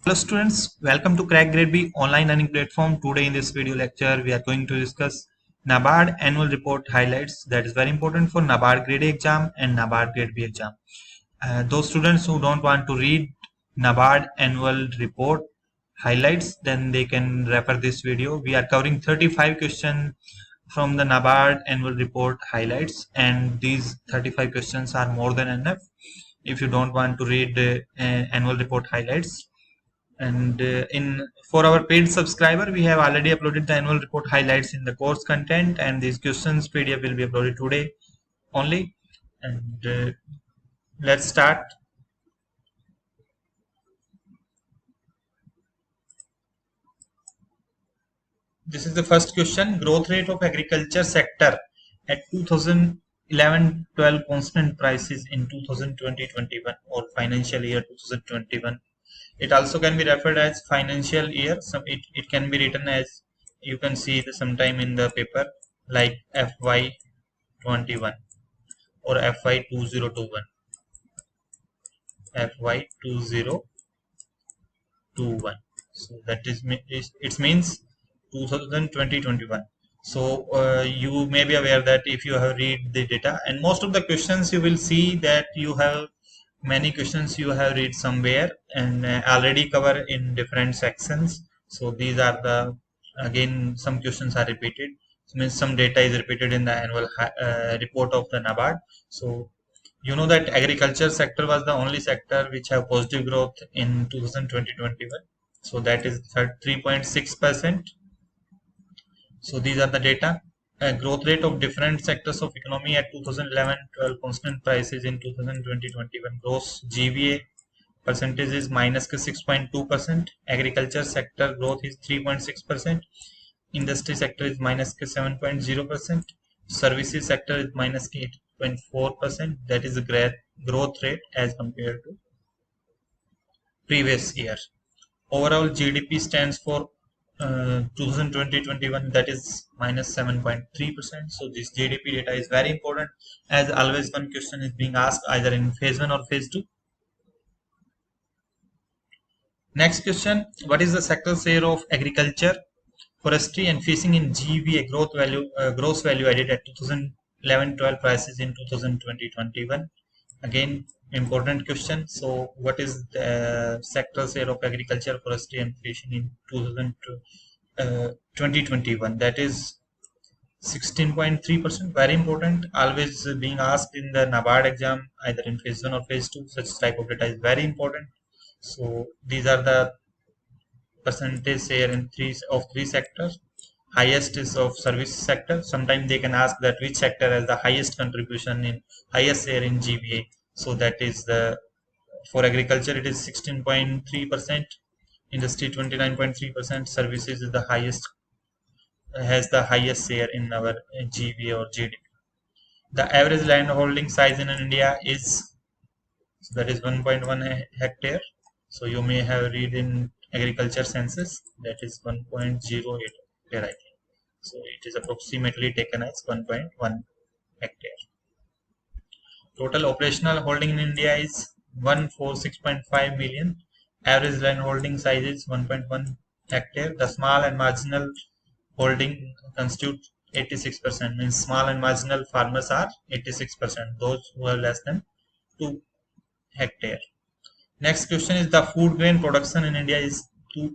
Hello students, welcome to Crack Grade B online learning platform. Today in this video lecture we are going to discuss NABARD annual report highlights that is very important for NABARD grade A exam and NABARD grade B exam. Those students who don't want to read NABARD annual report highlights, then they can refer this video. We are covering 35 questions from the NABARD annual report highlights, and these 35 questions are more than enough if you don't want to read annual report highlights. And in for our paid subscriber, we have already uploaded the annual report highlights in the course content, and these questions PDF will be uploaded today only. And let's start. This is the first question. Growth rate of agriculture sector at 2011-12 constant prices in 2020-21 or financial year 2021. It also can be referred as financial year. So it can be written as, you can see the sometime in the paper, like FY21 or FY2021, FY2021. So that is it means 2020-21. So you may be aware that if you have read the data, and most of the questions you will see that you have many questions you have read somewhere and already cover in different sections. So these are the, again, some questions are repeated. So means some data is repeated in the annual report of the NABARD. So you know that agriculture sector was the only sector which have positive growth in 2020-21. So that is 3.6%. So these are the data. Growth rate of different sectors of economy at 2011-12 constant prices in 2020-21. Gross GVA percentage is minus 6.2%. Agriculture sector growth is 3.6%. Industry sector is minus 7.0%. Services sector is minus 8.4%. That is the growth rate as compared to previous year. Overall GDP stands for 2020-21, that is minus 7.3%. So this GDP data is very important, as always one question is being asked either in phase 1 or phase 2. Next question, what is the sector share of agriculture, forestry and fishing in GVA gross value added at 2011-12 prices in 2020-21? Again, important question. So what is the sector share of agriculture, forestry and fishing in 2021? That is 16.3%. Very important, always being asked in the NABARD exam either in phase 1 or phase 2. Such type of data is very important. So these are the percentage share in three sectors. Highest is of service sector. Sometimes they can ask that which sector has the highest contribution in highest share in GVA. So that is the, for agriculture it is 16.3%, industry 29.3%, services is the highest, has the highest share in our GVA or GDP. The average land holding size in India is, so that is 1.1 hectare. So you may have read in agriculture census that is 1.08 hectare, I think. So it is approximately taken as 1.1 hectare. Total operational holding in India is 146.5 million. Average land holding size is 1.1 hectare. The small and marginal holding constitute 86%. Means small and marginal farmers are 86%. Those who have less than 2 hectare. Next question is, the food grain production in India is in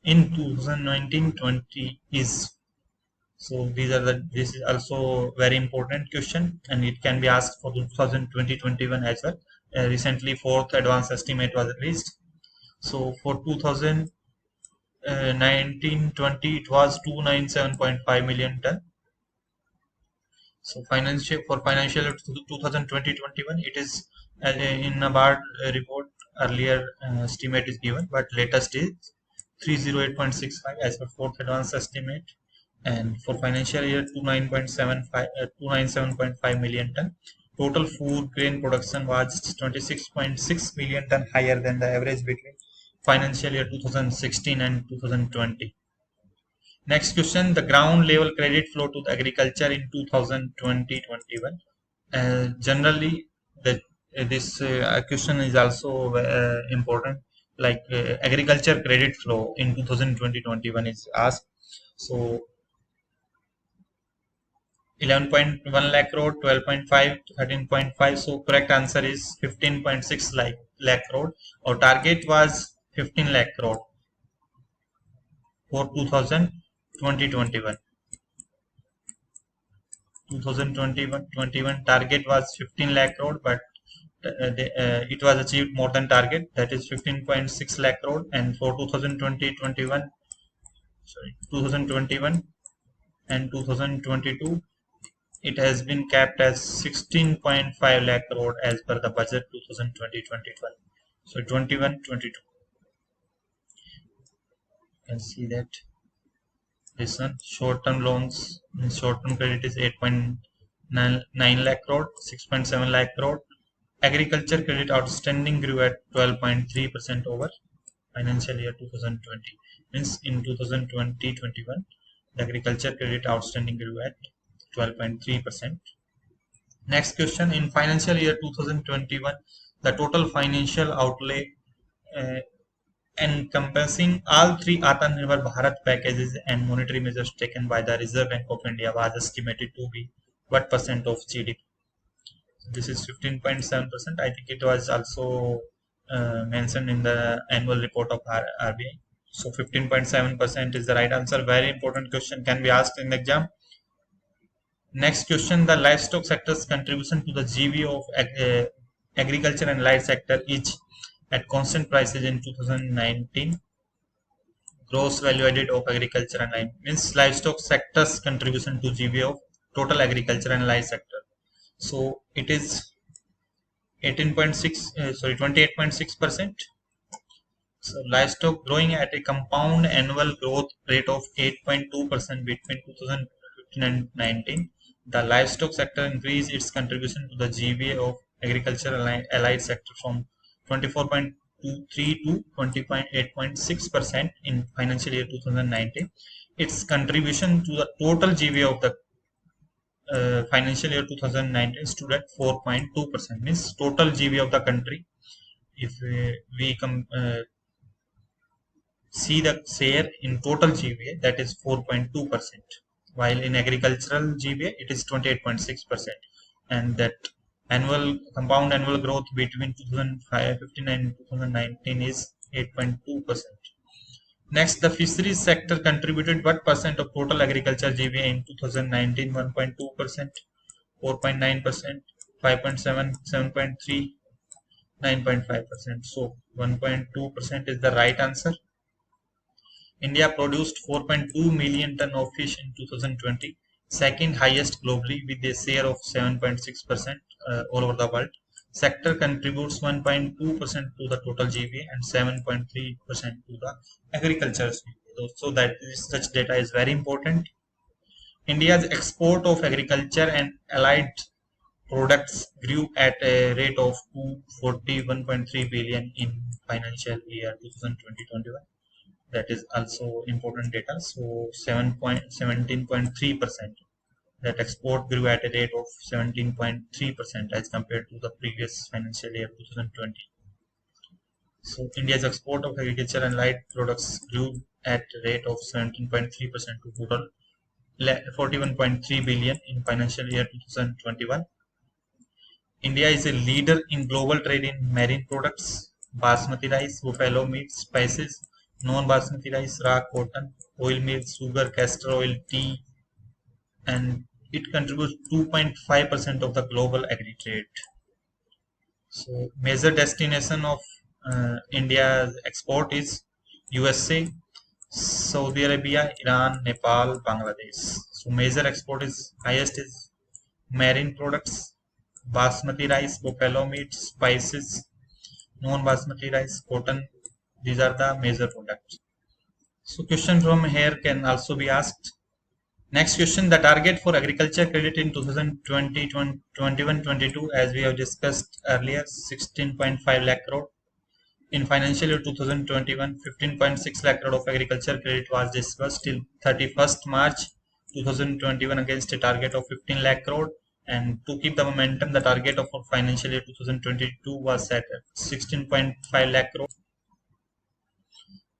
2019-20 is. So these are the, this is also very important question, and it can be asked for 2020-21 as well. Recently fourth advanced estimate was released. So for 2019-20 it was 297.5 million ton. So financial, for financial 2020-21 it is in NABARD report earlier estimate is given, but latest is 308.65 as per fourth advanced estimate. And for financial year 297.5 million ton. Total food grain production was 26.6 million ton, higher than the average between financial year 2016 and 2020. Next question, the ground level credit flow to the agriculture in 2020-21. Generally, this question is also important. like agriculture credit flow in 2020-21 is asked. So 11.1 lakh crore, 12.5, 13.5. So correct answer is 15.6 lakh crore. Our target was 15 lakh crore for 2020-21. 2021 target was 15 lakh crore, but it was achieved more than target, that is 15.6 lakh crore. And for 2020-21, sorry, 2021 and 2022, it has been capped as 16.5 lakh crore as per the budget 2020-21. So 21-22, you can see that this one short-term loans, short-term credit is 8.9 lakh crore, 6.7 lakh crore. Agriculture credit outstanding grew at 12.3% over financial year 2020. Means in 2020-21, the agriculture credit outstanding grew at 12.3%. Next question, in financial year 2021, the total financial outlay uh, encompassing all three Atmanirbhar Bharat packages and monetary measures taken by the Reserve Bank of India was estimated to be what percent of GDP? This is 15.7%. I think it was also mentioned in the annual report of RBI. So 15.7% is the right answer. Very important question, can be asked in the exam. Next question, the livestock sector's contribution to the GV of agriculture and light sector each at constant prices in 2019. Gross value added of agriculture and light means livestock sector's contribution to GV of total agriculture and light sector. So it is 28.6%. So livestock growing at a compound annual growth rate of 8.2% between 2015 and 19. The livestock sector increased its contribution to the GVA of agriculture allied sector from 24.23 to 20.8.6% in financial year 2019. Its contribution to the total GVA of the financial year 2019 stood at 4.2%. Means total GVA of the country, if see the share in total GVA, that is 4.2%, while in agricultural GVA it is 28.6%, and that annual compound annual growth between 2015 and 2019 is 8.2%. Next, the fisheries sector contributed what percent of total agriculture GVA in 2019? 1.2%, 4.9%, 5.7, 7.3, 9.5%. So 1.2% is the right answer. India produced 4.2 million ton of fish in 2020, second highest globally with a share of 7.6% all over the world. Sector contributes 1.2% to the total GVA and 7.3% to the agriculture. So that such data is very important. India's export of agriculture and allied products grew at a rate of 241.3 billion in financial year 2020-21. That is also important data. So 17.3%. That export grew at a rate of 17.3% as compared to the previous financial year 2020. So India's export of agriculture and light products grew at a rate of 17.3% to total 41.3 billion in financial year 2021. India is a leader in global trade in marine products, basmati rice, buffalo meat, spices, non-basmati rice, raw cotton, oil meal, sugar, castor oil, tea, and it contributes 2.5% of the global agri trade. So, major destination of India's export is USA, Saudi Arabia, Iran, Nepal, Bangladesh. So, major export is highest is marine products, basmati rice, buffalo meat, spices, non-basmati rice, cotton. These are the major products. So question from here can also be asked. Next question, the target for agriculture credit in 2020, 21-22 as we have discussed earlier 16.5 lakh crore. In financial year 2021, 15.6 lakh crore of agriculture credit was disbursed till 31st March 2021 against a target of 15 lakh crore. And to keep the momentum, the target of financial year 2022 was set at 16.5 lakh crore.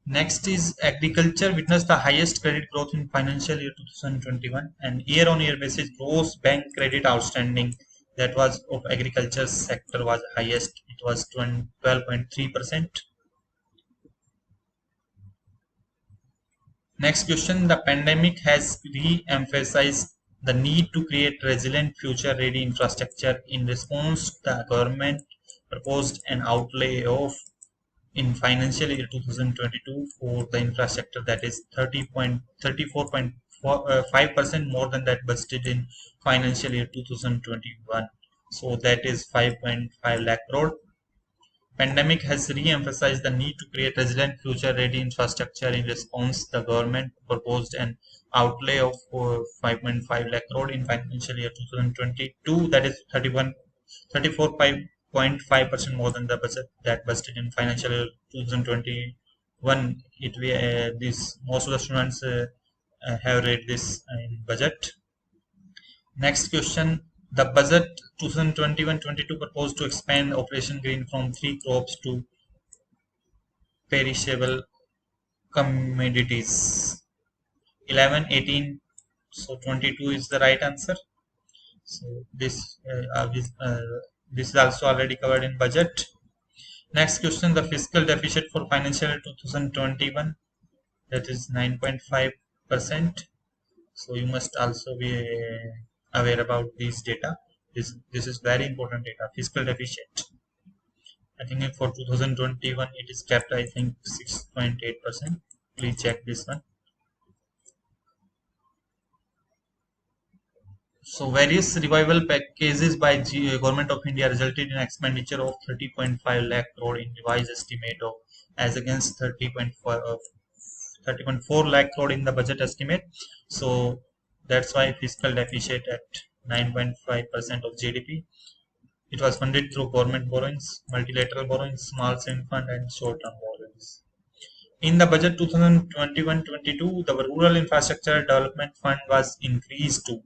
Next is agriculture witnessed the highest credit growth in financial year 2021, and year-on-year basis gross bank credit outstanding that was of agriculture sector was highest. It was 12.3%. Next question: the pandemic has re-emphasized the need to create resilient, future-ready infrastructure. In response, the government proposed an outlay of in financial year 2022 for the infrastructure that is 34.5% more than that budgeted in financial year 2021. So that is 5.5 lakh crore. Pandemic has re-emphasized the need to create resilient, future-ready infrastructure. In response, the government proposed an outlay of 5.5 lakh crore in financial year 2022, that is 34.5% more than the budget that budgeted in financial year 2021. This most of the students have read this in budget. Next question. The budget 2021-22 proposed to expand Operation Green from three crops to perishable commodities. 11, 18, so 22 is the right answer. So this is also already covered in budget. Next question. The fiscal deficit for financial year 2021, that is 9.5%. So you must also be aware about this data. This is very important data. Fiscal deficit, I think for 2021 it is kept, I think, 6.8%. Please check this one. So various revival packages by Government of India resulted in expenditure of 30.5 lakh crore in revised estimate of, as against 30.4 lakh crore in the budget estimate. So that's why fiscal deficit at 9.5% of GDP. It was funded through government borrowings, multilateral borrowings, small saving fund, and short-term borrowings. In the budget 2021-22, the Rural Infrastructure Development Fund was increased to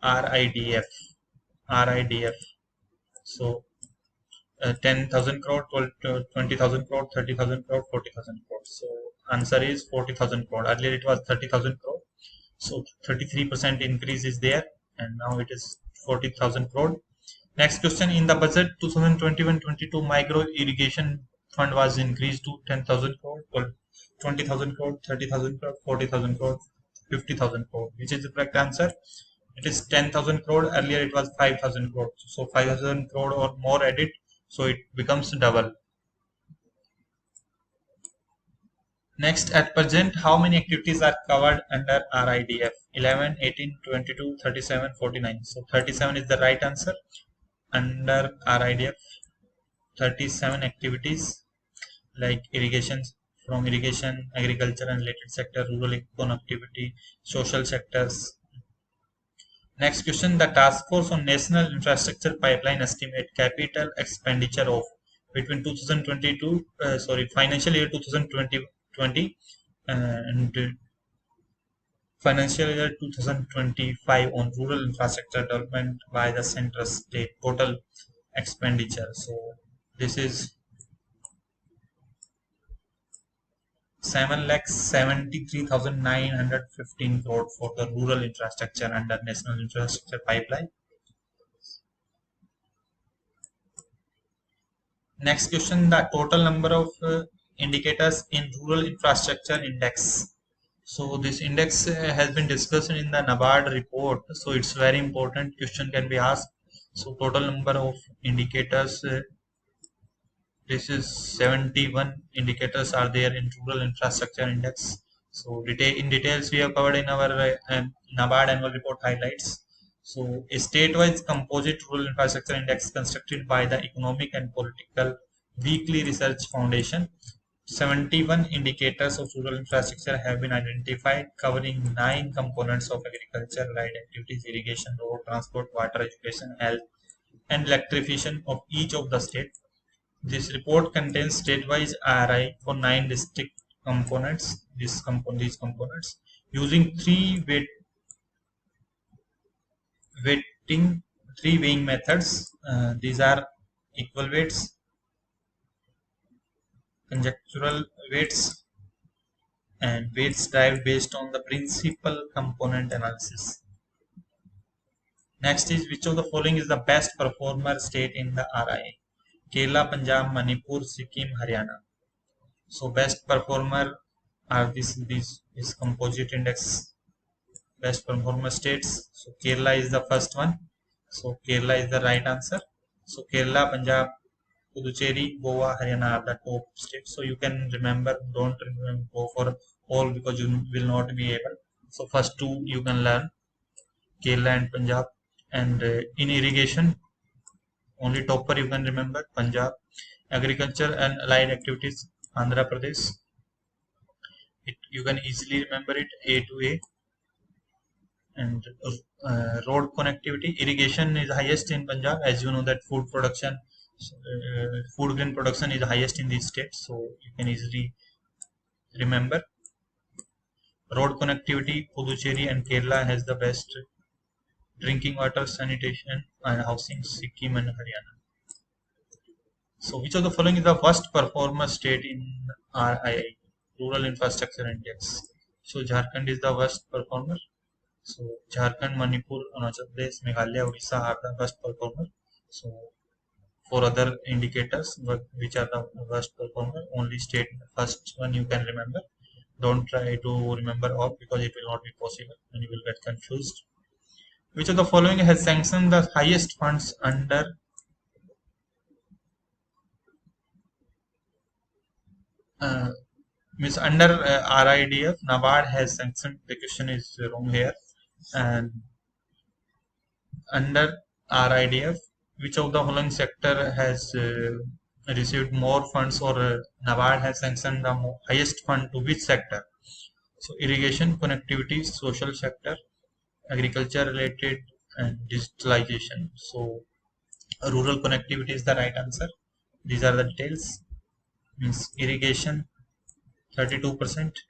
RIDF. RIDF. So 10,000 crore, 20,000 crore, 30,000 crore, 40,000 crore. So answer is 40,000 crore. Earlier it was 30,000 crore. So 33% increase is there, and now it is 40,000 crore. Next question. In the budget 2021-22, micro irrigation fund was increased to 10,000 crore, 20,000 crore, 30,000 crore, 40,000 crore, 50,000 crore. Which is the correct answer? It is 10,000 crore. Earlier it was 5,000 crore. So 5,000 crore or more added, so it becomes double. Next, at present, how many activities are covered under RIDF? 11, 18, 22, 37, 49. So 37 is the right answer. Under RIDF, 37 activities like irrigation, from irrigation, agriculture and related sector, rural connectivity, social sectors. Next question. The Task Force on National Infrastructure Pipeline estimate capital expenditure of between 2022, financial year 2020 and financial year 2025 on rural infrastructure development by the center state total expenditure. So this is 7,73,915 crore for the rural infrastructure under National Infrastructure Pipeline. Next question. The total number of indicators in rural infrastructure index. So this index has been discussed in the NABARD report. So it's very important. Question can be asked. So total number of indicators. This is 71 indicators are there in rural infrastructure index. So in details we have covered in our NABARD annual report highlights. So a state-wise composite rural infrastructure index constructed by the Economic and Political Weekly Research Foundation. 71 indicators of rural infrastructure have been identified, covering 9 components of agriculture, light activities, irrigation, road transport, water, education, health, and electrification of each of the states. This report contains state-wise RI for 9 distinct components. These components using weighting, three weighing methods. These are equal weights, conjectural weights, and weights derived based on the principal component analysis. Next is which of the following is the best performer state in the RIA? Kerala, Punjab, Manipur, Sikkim, Haryana. So best performer are these is composite index best performer states. So Kerala is the first one. So Kerala is the right answer. So Kerala, Punjab, Puducherry, Goa, Haryana are the top states. So you can remember, don't remember, go for all because you will not be able. So first two you can learn Kerala and Punjab. And in irrigation, only topper you can remember Punjab. Agriculture and allied activities, Andhra Pradesh. You can easily remember it A to A. And road connectivity, irrigation is highest in Punjab, as you know that food grain production is highest in these states, so you can easily remember. Road connectivity, Puducherry and Kerala has the best. Drinking water, sanitation and housing, Sikkim and Haryana. So which of the following is the worst performer state in RII, Rural Infrastructure Index? So Jharkhand is the worst performer. So Jharkhand, Manipur, Arunachal Pradesh, Meghalaya, Odisha are the worst performer. So for other indicators, which are the worst performer, only state first one you can remember. Don't try to remember all because it will not be possible and you will get confused. Which of the following has sanctioned the highest funds under uh, means under RIDF? NABARD has sanctioned. The question is wrong here. And under RIDF, which of the following sector has received more funds, or NABARD has sanctioned the highest fund to which sector? So irrigation, connectivity, social sector, agriculture related, and digitalization. So rural connectivity is the right answer. These are the details. Means irrigation 32%,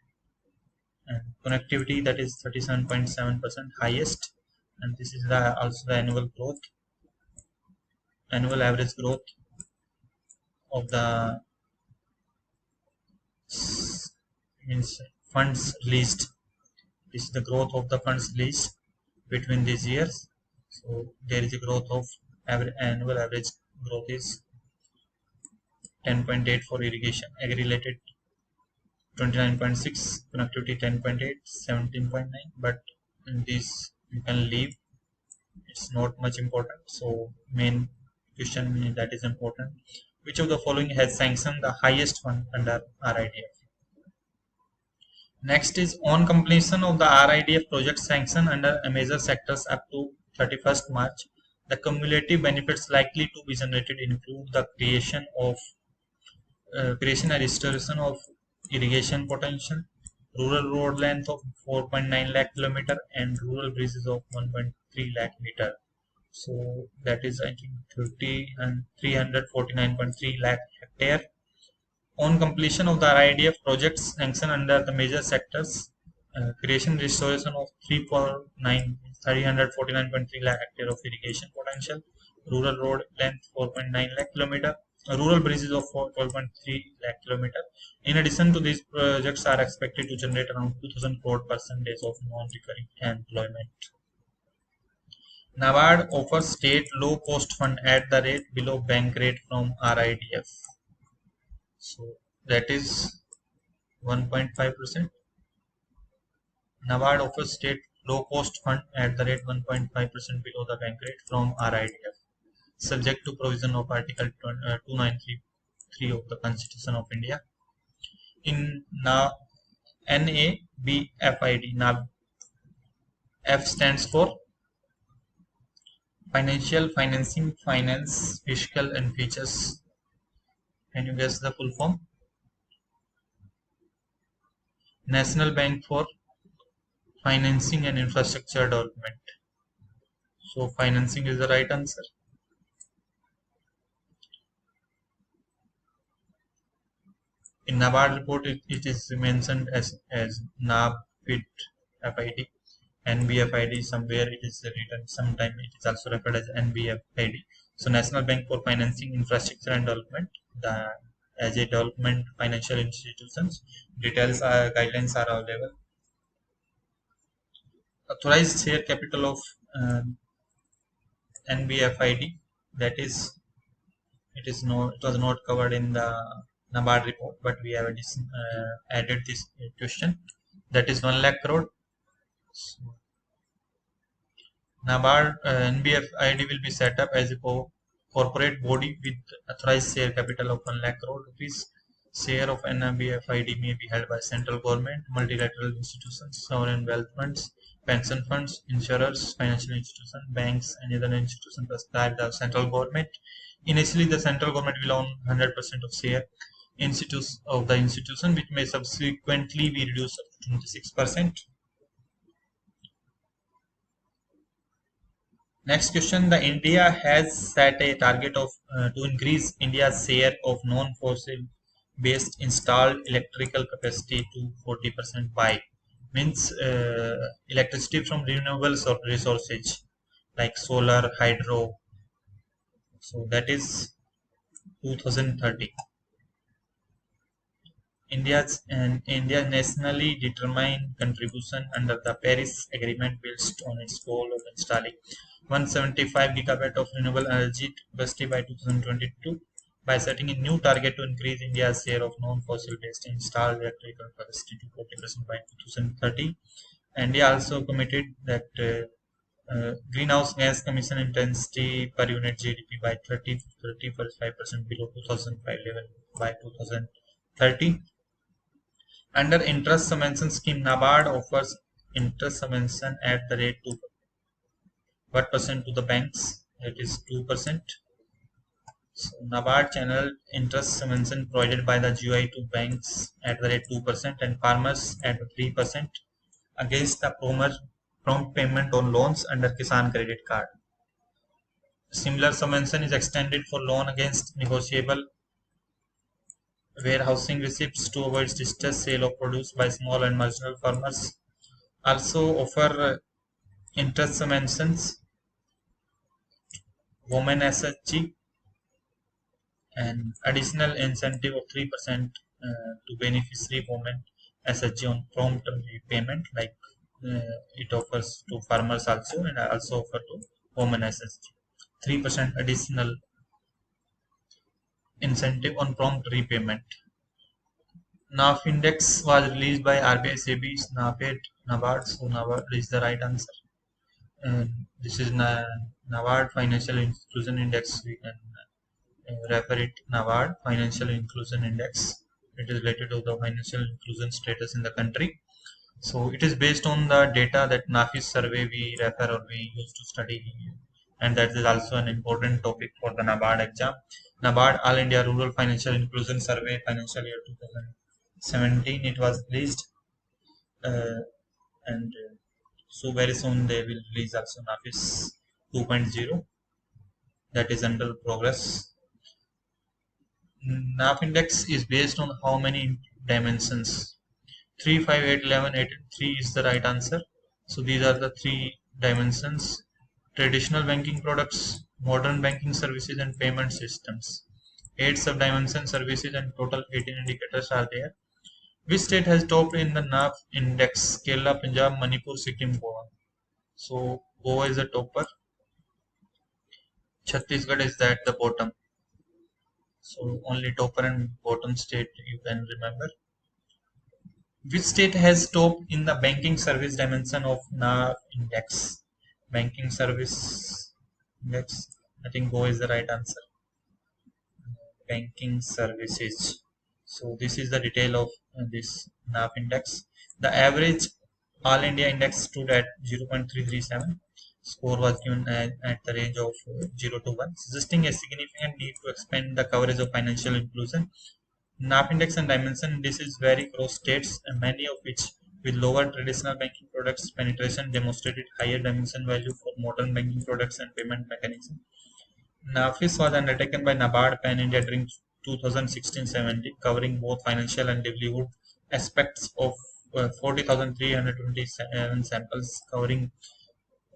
and connectivity, that is 37.7% highest. And this is the also the annual average growth of the means funds released. This is the growth of the funds released between these years. So there is a growth of annual average growth is 10.8 for irrigation, agri-related 29.6, connectivity 10.8, 17.9. But in this you can leave. It's not much important. So main question that is important: which of the following has sanctioned the highest fund under RIDF? Next is on completion of the RIDF project sanction under a major sectors up to 31st March, the cumulative benefits likely to be generated include the creation and restoration of irrigation potential, rural road length of 4.9 lakh kilometer, and rural bridges of 1.3 lakh meter. So that is I think 30 and 349.3 lakh hectare. On completion of the RIDF projects sanctioned under the major sectors, creation and restoration of 349.3 lakh hectare of irrigation potential, rural road length 4.9 lakh kilometer, rural bridges of 12.3 lakh kilometer. In addition to these projects are expected to generate around 2000 crore percentage of non-recurring employment. NABARD offers state low-cost fund at the rate below bank rate from RIDF. So that is 1.5%. NABARD offers state low-cost fund at the rate 1.5% below the bank rate from RIDF, subject to provision of Article 2933 of the Constitution of India. In NABFID, NAB, F stands for financial, financing, finance, fiscal, and features. Can you guess the full form? National Bank for Financing and Infrastructure Development. So financing is the right answer. In NABARD report, it is mentioned as NABFID FID. NBFID, somewhere it is written, sometime it is also referred as NBFID. So National Bank for Financing, Infrastructure and Development, the as a development financial institutions. Guidelines are available. Authorized share capital of uh, NBFID, that is, it was not covered in the NABARD report, but we have added this question. That is 1 lakh crore. So, NABARD NBFID will be set up as a corporate body with authorized share capital of 1 lakh crore rupees. Share of NBFID may be held by central government, multilateral institutions, sovereign wealth funds, pension funds, insurers, financial institutions, banks, and other institutions prescribed by the central government. Initially, the central government will own 100% of share of the institution, which may subsequently be reduced up to 26%. Next question: The India has set a target of to increase India's share of non-fossil based installed electrical capacity to 40% by means electricity from renewable resources like solar, hydro. So that is 2030. India's nationally determined contribution under the Paris Agreement builds on its goal of installing 175 gigawatt of renewable energy capacity by 2022 by setting a new target to increase India's share of non-fossil based installed electrical capacity to 40% by 2030. India also committed that greenhouse gas emission intensity per unit GDP by 35% below 2005 level by 2030. Under interest subvention scheme, NABARD offers interest subvention at the rate 2 what percent to the banks, that is 2%. So NABARD channel interest subvention provided by the GOI to banks at the rate 2% and farmers at 3% against the prompt payment on loans under Kisan Credit Card. Similar subvention is extended for loan against negotiable warehousing receipts to avoid distressed sale of produce by small and marginal farmers. Also offer interest subventions, women SHG, and additional incentive of 3% to beneficiary women SHG on prompt repayment, like it offers to farmers also, and also offer to women SHG. 3% additional incentive on prompt repayment. NAF index was released by RBI, SEBI, NAPED, NABARD. So NABARD is the right answer. This is NABARD Financial Inclusion Index. We can refer it NABARD Financial Inclusion Index. It is related to the financial inclusion status in the country. So it is based on the data that NAFIS survey we refer or we used to study, and that is also an important topic for the NABARD exam. NABARD All India Rural Financial Inclusion Survey, financial year 2017. It was released, and so very soon they will release also NAFIS 2.0, that is under progress. NAF index is based on how many dimensions? 3, 5, 8, 11, 8, 3 is the right answer. So these are the three dimensions: traditional banking products, modern banking services, and payment systems. 8 sub-dimension services and total 18 indicators are there. Which state has topped in the NAF index? Kerala, Punjab, Manipur, Sikkim, Goa. So Goa is the topper. Chhattisgarh is at the bottom. So only topper and bottom state you can remember. Which state has topped in the banking service dimension of NAF index? Banking service index. I think Goa is the right answer. Banking services. So this is the detail of this NAF index. The average all India index stood at 0.337. Score was given at the range of 0 to 1, suggesting a significant need to expand the coverage of financial inclusion. NAF index and dimension indices vary across states, and many of which with lower traditional banking products penetration demonstrated higher dimension value for modern banking products and payment mechanism. NAFIS was undertaken by NABARD Pan India during 2016-17, covering both financial and livelihood aspects of 40,327 samples, covering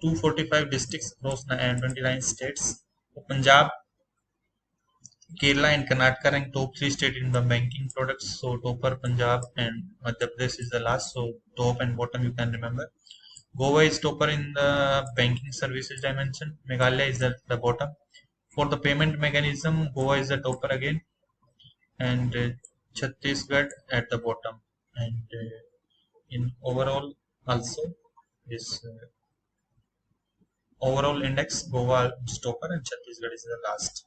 245 districts across 29 states. For Punjab, Kerala and Karnataka rank top three state in the banking products. So topper Punjab and Madhya Pradesh is the last. So top and bottom you can remember. Goa is topper in the banking services dimension. Meghalaya is at the bottom. For the payment mechanism, Goa is the topper again, and Chhattisgarh at the bottom. And in overall also this overall index, Goa is topper and Chhattisgarh is the last.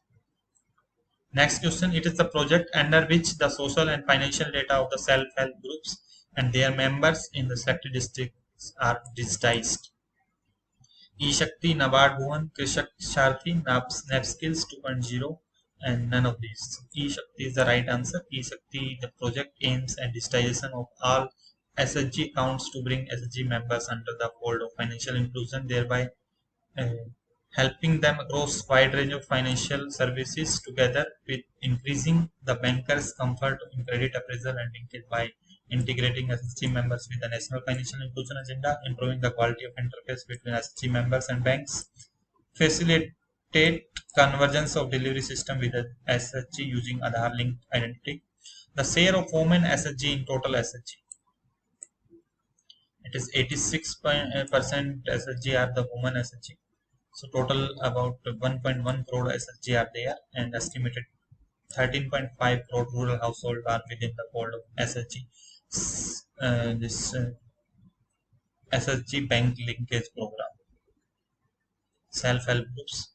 Next question, it is the project under which the social and financial data of the self-help groups and their members in the selected districts are digitized. E-Shakti, Nabad Bhuvan, Krishak Sharthi, NAPskills 2.0 and none of these. E-Shakti is the right answer. E-Shakti, the project aims at digitization of all SHG accounts to bring SHG members under the fold of financial inclusion, thereby uh, helping them across wide range of financial services together with increasing the bankers' comfort in credit appraisal and linkage by integrating SHG members with the National Financial Inclusion Agenda, improving the quality of interface between SHG members and banks, facilitate convergence of delivery system with the SHG using Aadhaar linked identity. The share of women SHG in total SHG. It is 86% SHG are the women SHG. So total about 1.1 crore SHG are there and estimated 13.5 crore rural households are within the fold of SHG. This SHG bank linkage program. Self-help groups.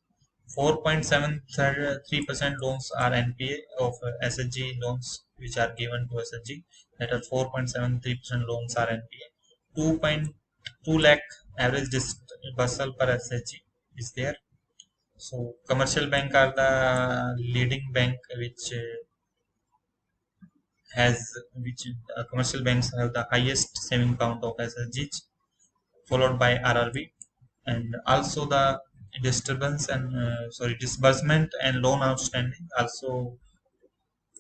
4.73% loans are NPA of SHG loans which are given to SHG. That are 4.73% loans are NPA. 2.2 lakh average disbursal per SHG is there. So commercial bank are the leading bank which commercial banks have the highest saving count of SSGs, followed by RRB, and also the disbursement and loan outstanding. Also,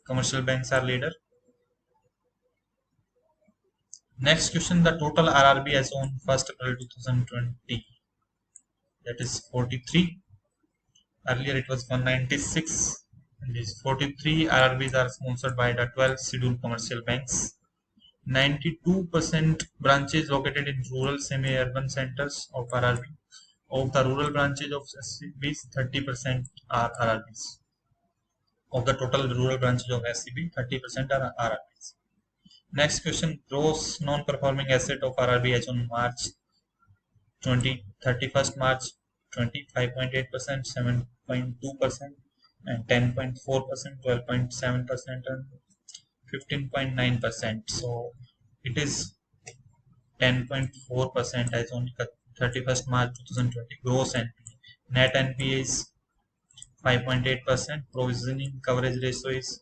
commercial banks are leader. Next question: the total RRB as on 1st April 2020, that is 43. Earlier it was 196. And these 43 RRBs are sponsored by the 12 scheduled commercial banks. 92% branches located in rural semi-urban centers of RRB. Of the rural branches of SCBs, 30% are RRBs. Of the total rural branches of SCB, 30% are RRBs. Next question, gross non-performing asset of RRB as on March 31st March 20, 5.8%, 7.2%, and 10.4%, 12.7%, and 15.9%. So it is 10.4% as on 31st March 2020. Gross NPA. Net NPA is 5.8%. Provisioning coverage ratio is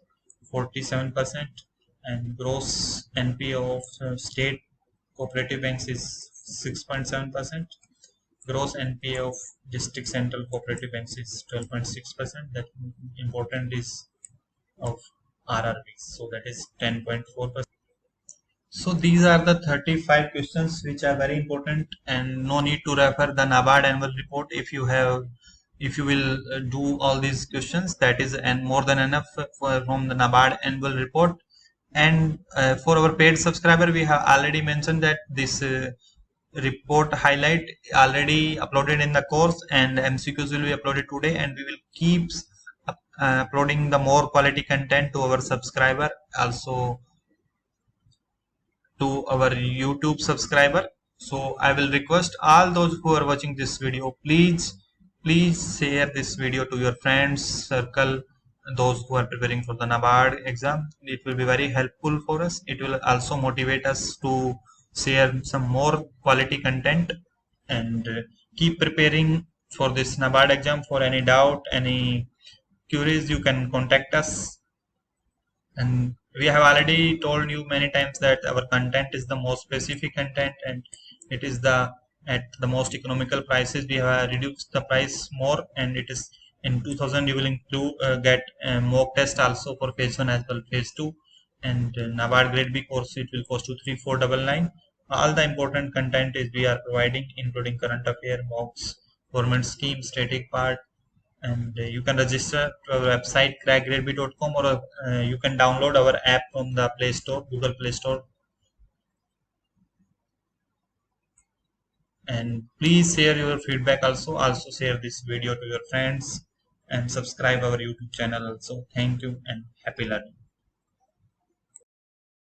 47%. And gross NPA of state cooperative banks is 6.7%. Gross NPA of district central cooperative banks is 12.6%. That important is of RRBs. So that is 10.4%. So these are the 35 questions which are very important and no need to refer the NABARD annual report if you will do all these questions, that is and more than enough from the NABARD annual report. And for our paid subscriber, we have already mentioned that this report highlight already uploaded in the course and MCQs will be uploaded today, and we will keep uploading the more quality content to our subscriber, also to our YouTube subscriber. So I will request all those who are watching this video, please share this video to your friends circle, those who are preparing for the NABARD exam. It will be very helpful for us. It will also motivate us to share some more quality content and keep preparing for this NABARD exam. For any doubt, any queries, you can contact us. And we have already told you many times that our content is the most specific content and it is the at the most economical prices. We have reduced the price more, and it is in 2000 you will include get mock test also for phase 1 as well phase 2, and NABARD grade B course it will cost you 3499. All the important content is we are providing, including current affair mocks, government scheme, static part, and you can register to our website crackgradeby.com, or you can download our app from the Play Store, Google Play Store. And please share your feedback also share this video to your friends and subscribe our YouTube channel also. Thank you and happy learning.